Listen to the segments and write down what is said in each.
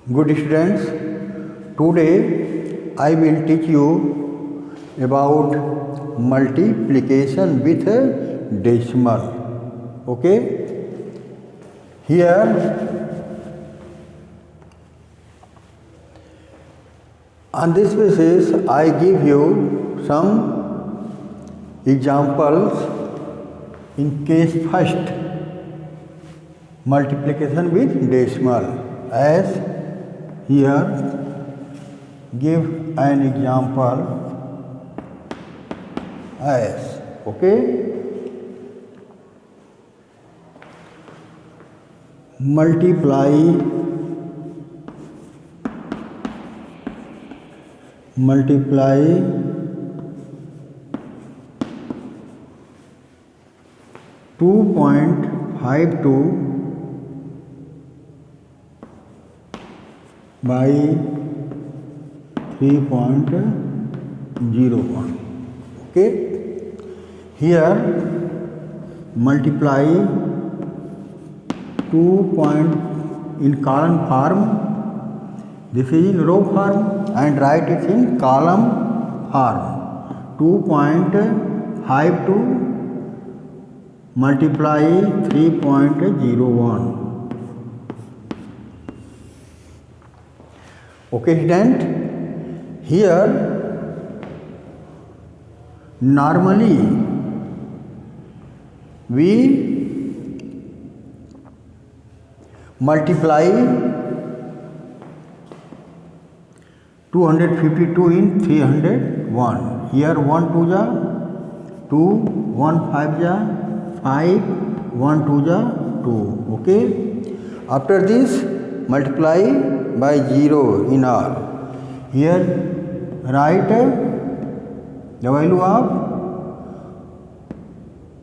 Good students, today I will teach you about multiplication with decimal. Okay? Here on this basis I give you some examples in case first multiplication with decimal. As here give an example as okay, multiply 2.52 by 3.01. Okay, here multiply 2 in column form, this is in row form, and write it in column form. 2.52 multiply 3.01. Okay, student, here normally we multiply 252 in 301. Here 1 2 ja 2, 1 5 ja 5, 1 2 ja 2. Okay, after this multiply by 0 in all. Here write the value of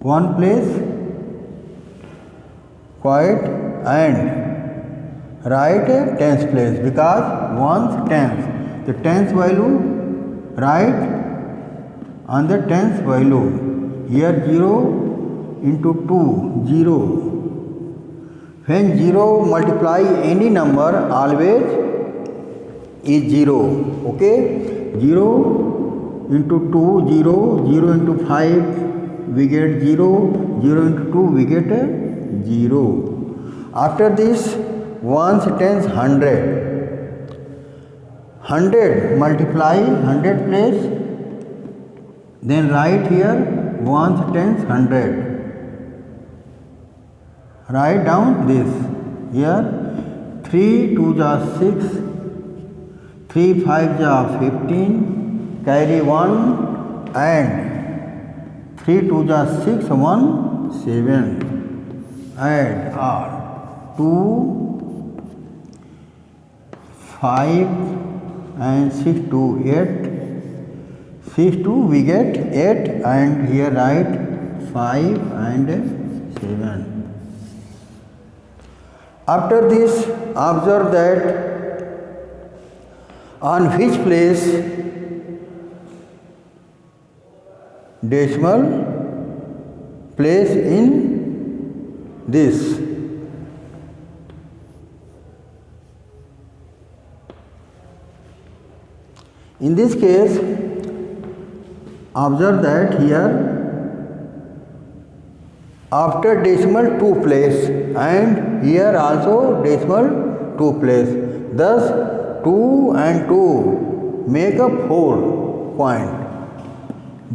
1 place quite and write tens place because 1's tens. The tens value write on the tens value. Here 0 into 2 0. When 0 multiply any number always is 0. Okay, 0 into 2 0, 0 into 5 we get 0, 0 into 2 we get 0. After this 1's tens 100 multiply 100 place, then write here 1's tens 100. Write down this. Here 3 2 ja 6, 3 5 ja 15, carry 1 and 3 2 ja 6, 1 7. Add R 2 5 and 6 2 8. 6 2 we get 8 and here write 5 and 7. After this observe that on which place decimal place in this. In this case observe that here after decimal 2 place and here also decimal 2 place. Thus 2 and 2 make a 4 point.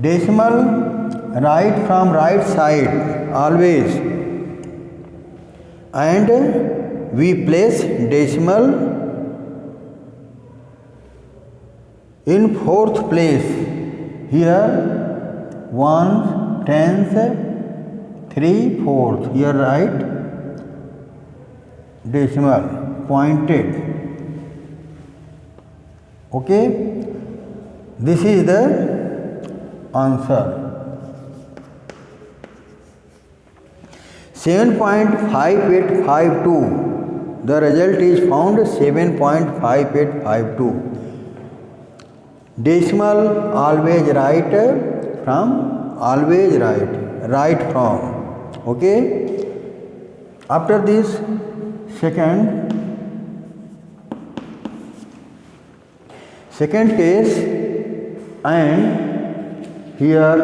Decimal write from right side always and we place decimal in 4th place. Here 1's, 10's, 3/4. Here write decimal pointed. Okay, this is the answer. 7.5852. The result is found 7.5852. Decimal always write from, always write from. Okay, after this second Second case, and here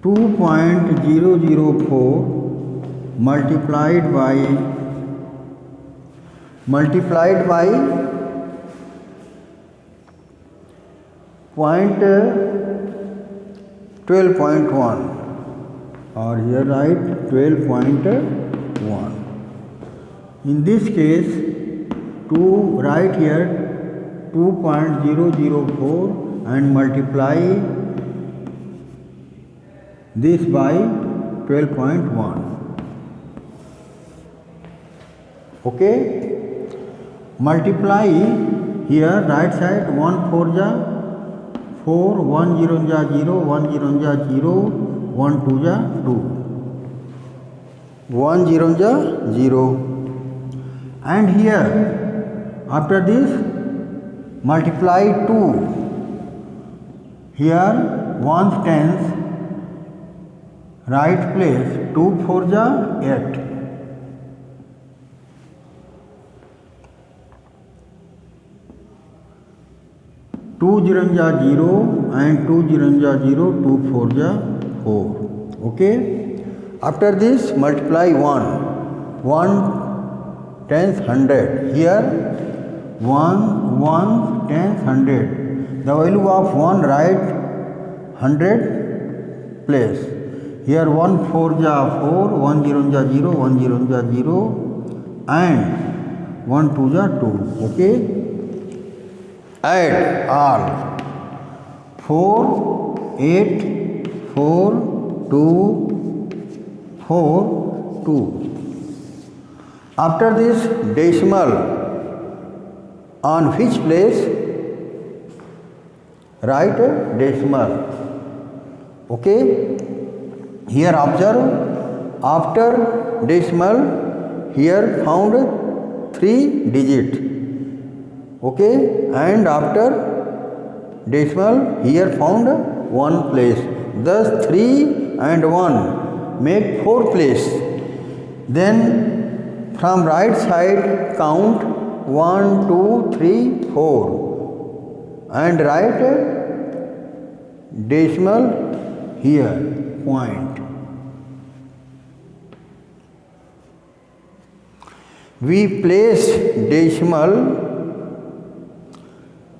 2.004 multiplied by 12.1, or here write 12.1. In this case, to write here 2.004 and multiply this by 12.1. Okay, multiply here right side 1 4 ja 4, 1 0 ja 0, 1 0 ja 0, 1 2 ja 2, 1 0 ja 0. And here after this multiply 2, here 1's tens right place, 2 4 ja 8, 2 0 ja 0 and 2 0 ja 0, 2 4 ja 4. Okay, after this multiply 1 tens 100, here 1 tens 100, the value of 1 right 100 place, here 1 4 ja 4, 1 0 ja 0, 1 0 ja 0 and 1 2 ja 2. Okay, add all 4 8 4 2 4 2. After this decimal on which place write decimal. Okay, here observe, after decimal here found 3 digit. Okay, and after decimal here found 1 place, thus 3 and 1 make 4 place. Then from right side count 1 2 3 4 and write decimal here point. We place decimal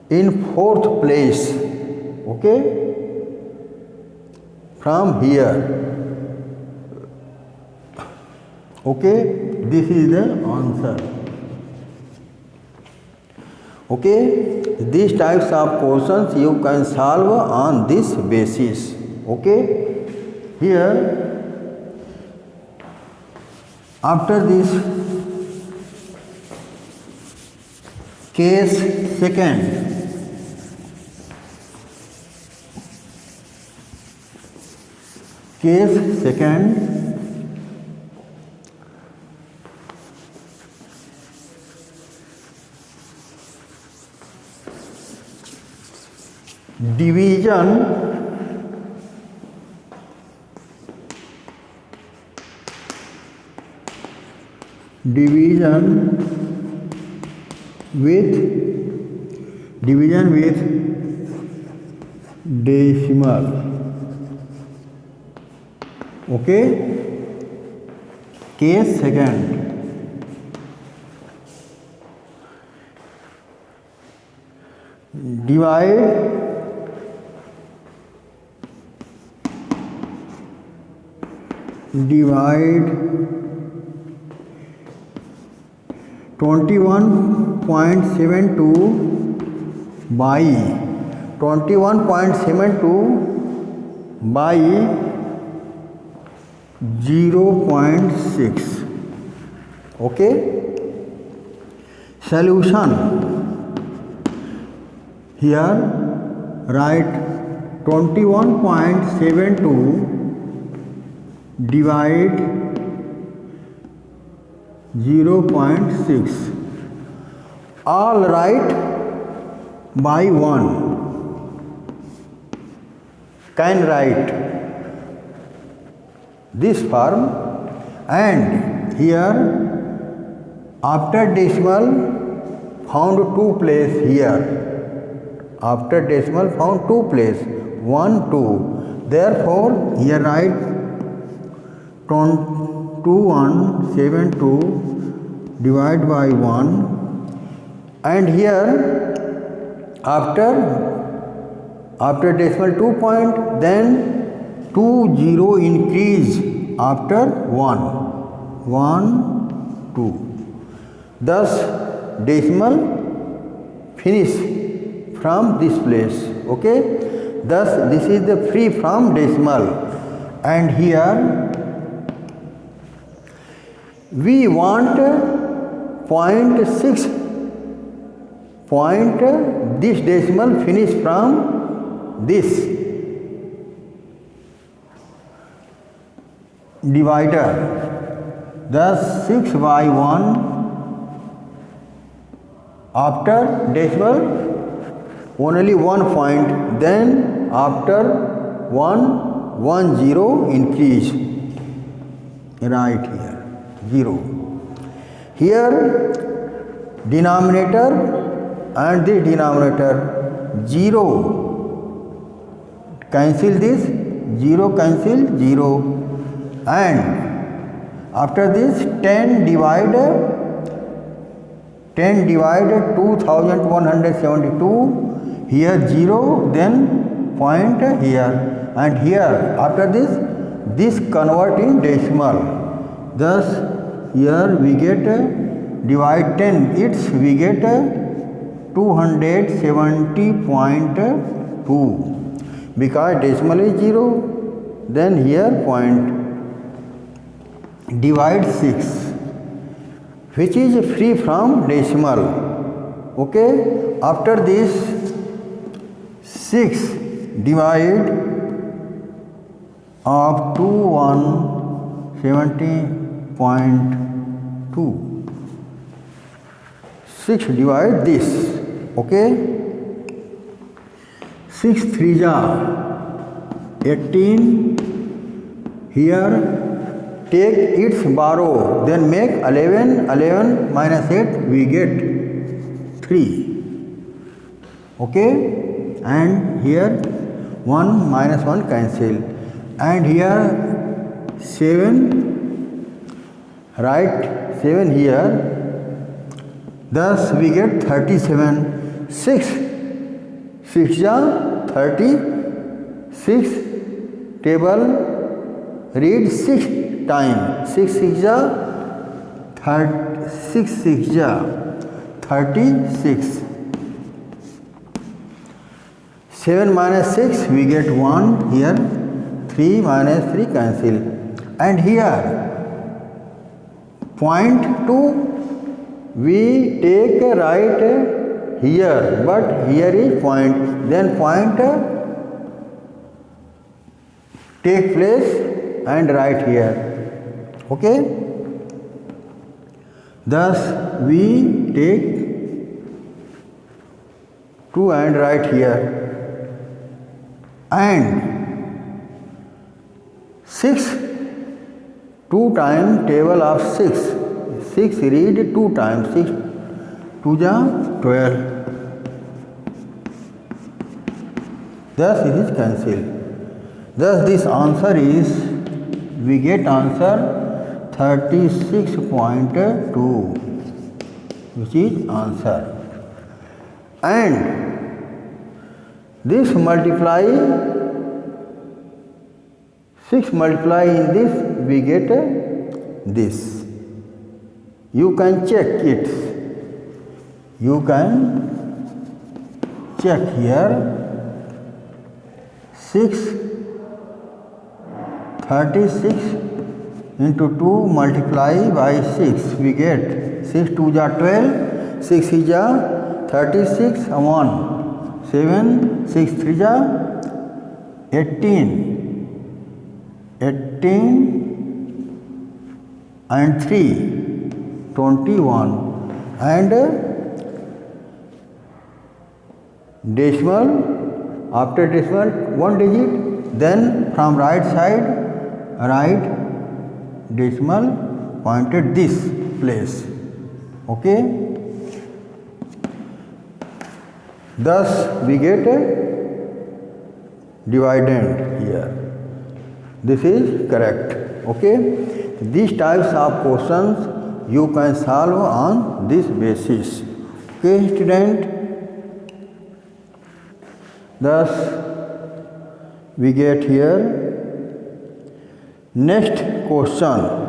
in 4th place. Okay, from here. Okay, this is the answer. Okay, these types of questions you can solve on this basis. Okay, here after this case second, case second, division with decimal. Okay, case second, divide 21.72 by 0.6. Okay, solution here write 21.72 divide 0.6, all write by 1, can write this form, and here After decimal found two place here. After decimal found two place. 1, 2. Therefore, here write 2172 divide by 1. And here after decimal 2 point, then 2 0 increase after 1. 1, 2. Thus decimal finish from this place. Okay. Thus this is the free from decimal. And here we want 0.6 point this decimal finish from this divider. Thus 6 by 1 after decimal only 1 point, then after 1 0 increase right here 0. Here denominator and this denominator 0 cancel this, 0 cancel 0, and after this 10 divide 2172, here 0, then point here, and here after this convert in decimal. Thus here we get divide 10, it's we get 270.2 because decimal is 0. Then here point divide 6, which is free from decimal. Okay. After this 6 divide of 2170.2, 6 divide this. Okay. 6 3 ja 18. Here take its borrow, then make 11 minus 8 we get 3. Okay. And here 1 minus 1 cancel, and here 7 write 7 here. Thus we get 37. 6 ja 30. 6 table read 6 time. 6 ja 36. 7 minus 6 we get 1 here. 3 minus 3 cancel, and here point 2 we take right here, but here is point, then point take place and write here. Okay. Thus we take 2 and write here, and 6 2 times table of 6. 6 read 2 times. 6 2 ja 12. Thus it is cancelled. Thus this answer is, we get answer 36.2, which is answer. And this multiply 6 multiply in this we get this. You can check it. You can check here. 36 into 2 multiply by 6 we get 6 2 ja 12, 6 is ja 36, 1 7, 6 3 ja 18 and 3 21, and decimal, after decimal 1 digit, then from right side write decimal pointed this place. Okay. Thus we get a dividend here. This is correct. Okay. These types of questions you can solve on this basis. Okay, student. Thus we get here next question.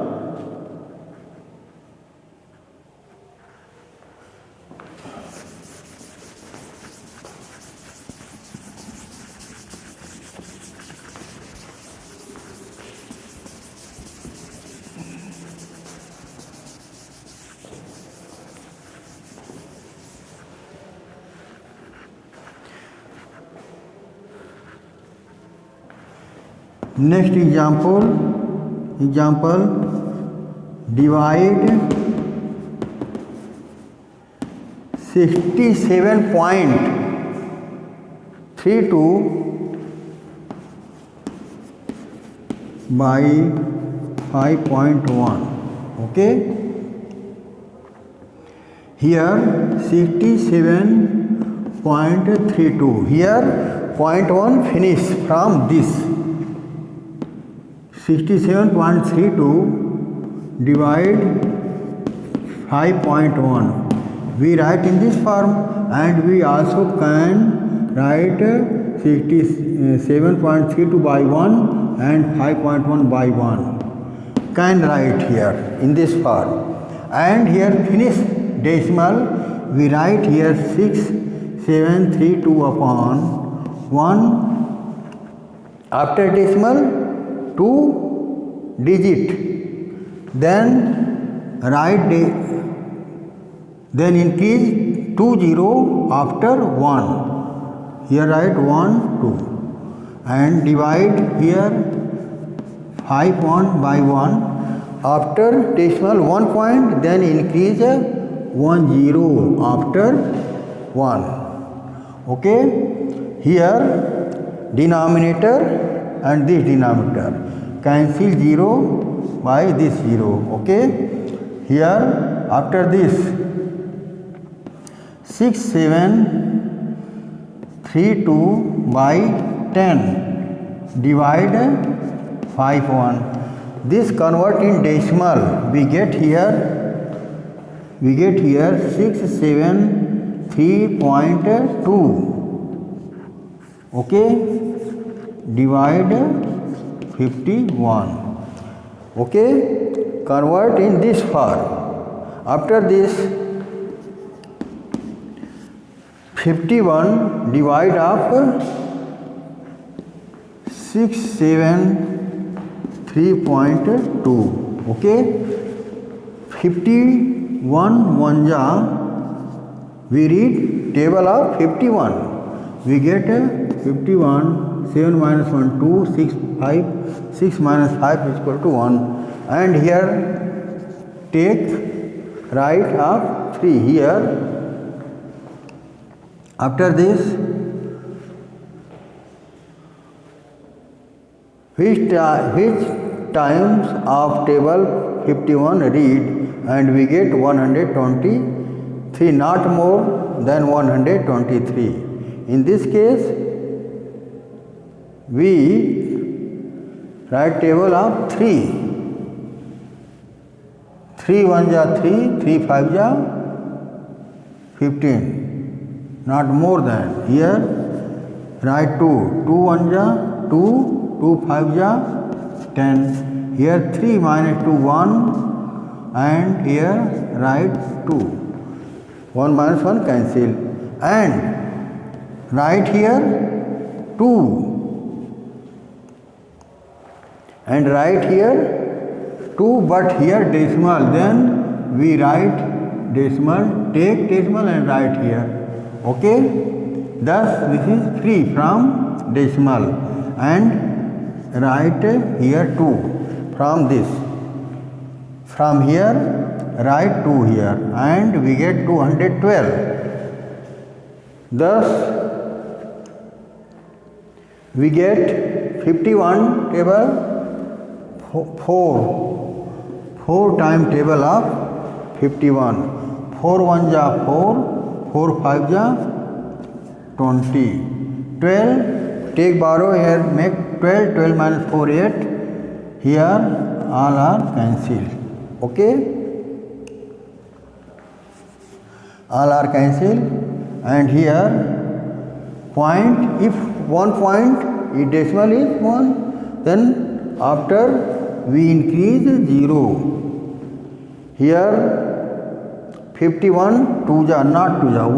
Next example, divide 67.32 by 5.1. Okay. Here 67.32. Here 0.1 finish from this. 67.32 divide 5.1. We write in this form, and we also can write 67.32 by 1 and 5.1 by 1. Can write here in this form. And here finish decimal, we write here 6732 upon 1. After decimal 2 digit, then then increase 2 0 after 1. Here write 1 2 and divide here 5 1 by 1. After decimal 1 point, then increase 1 0 after 1. Okay. Here denominator and this denominator cancel 0 by this 0. Okay. Here after this 6732 by 10 divide 5 1. This convert in decimal, we get here 673.2. Okay. Divide 51. Okay. Convert in this form. After this 51 divide of 673.2. Okay. 51 1 ja, we read table of 51. We get 51, 7 minus 1, 2, 6, 5, 6 minus 5 is equal to 1. And here take right of 3 here. After this, which times of table 51 read, and we get 123, not more than 123. In this case, we write table of 3. 3 1 ja 3, 3 5 ja 15. Not more than. Here write 2. 2 1 ja 2, 2 5 ja 10. Here 3 minus 2 1, and here write 2. 1 minus 1 cancel. And write here 2. And write here 2, but here decimal. Then we write decimal, take decimal and write here. Okay. Thus this is free from decimal, and write here 2 from this. From here write 2 here, and we get 212. Thus we get 51 table 4 time table of 51. 4 1 जा 4, 4 5 जा 20, 12, take borrow here, make 12, 12 minus 4 8, here all are cancelled, okay, all are cancelled. And here point, if one point is decimal is 1, then after we increase 0, here 51 2 ja not 2 ja 1,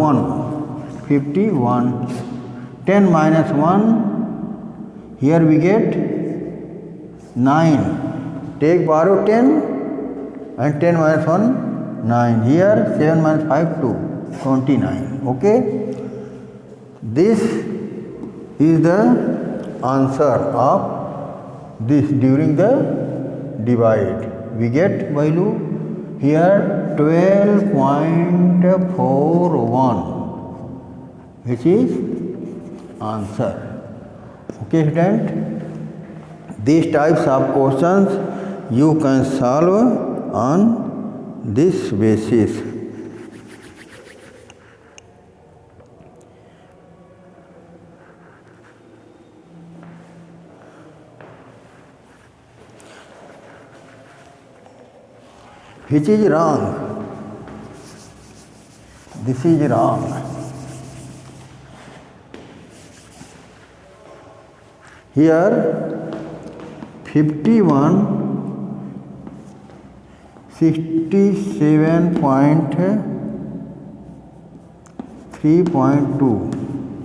51, 10 minus 1, here we get 9, take borrow 10 and 10 minus 1 9, here 7 minus 5 2, 29, okay. This is the answer of this during the divide. We get value here 12.41, which is answer. Okay, student, these types of questions you can solve on this basis. Which is wrong? This is wrong. Here 51 67.3.2,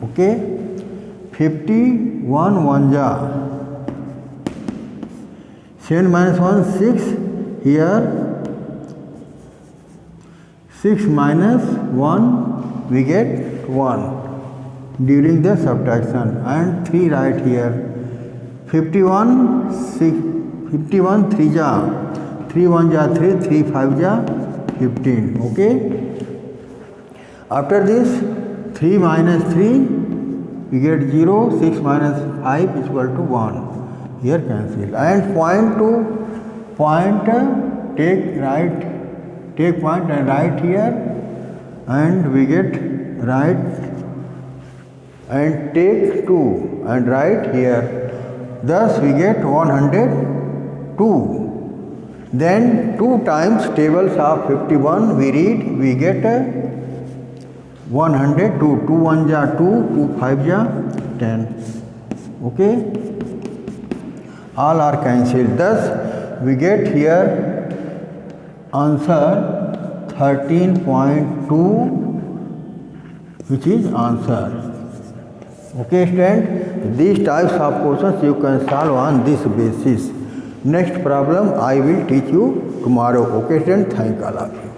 okay, 51 1 ja 7 minus 1 6, here 6 minus 1 we get 1 during the subtraction, and 3 right here, 51 3 ja 3 1 ja 3, 3 5 ja 15, okay. After this 3 minus 3 we get 0, 6 minus 5 is equal to 1, here cancel. And point to point, take point and write here, and we get right, and take 2 and write here, thus we get 102. Then 2 times tables of 51 we read, we get 102, 2 1 ja 2, 2 5 ja 10, okay, all are cancelled. Thus we get here answer 13.2, which is answer. Okay, student, these types of questions you can solve on this basis. Next problem I will teach you tomorrow. Okay, student, thank all of you.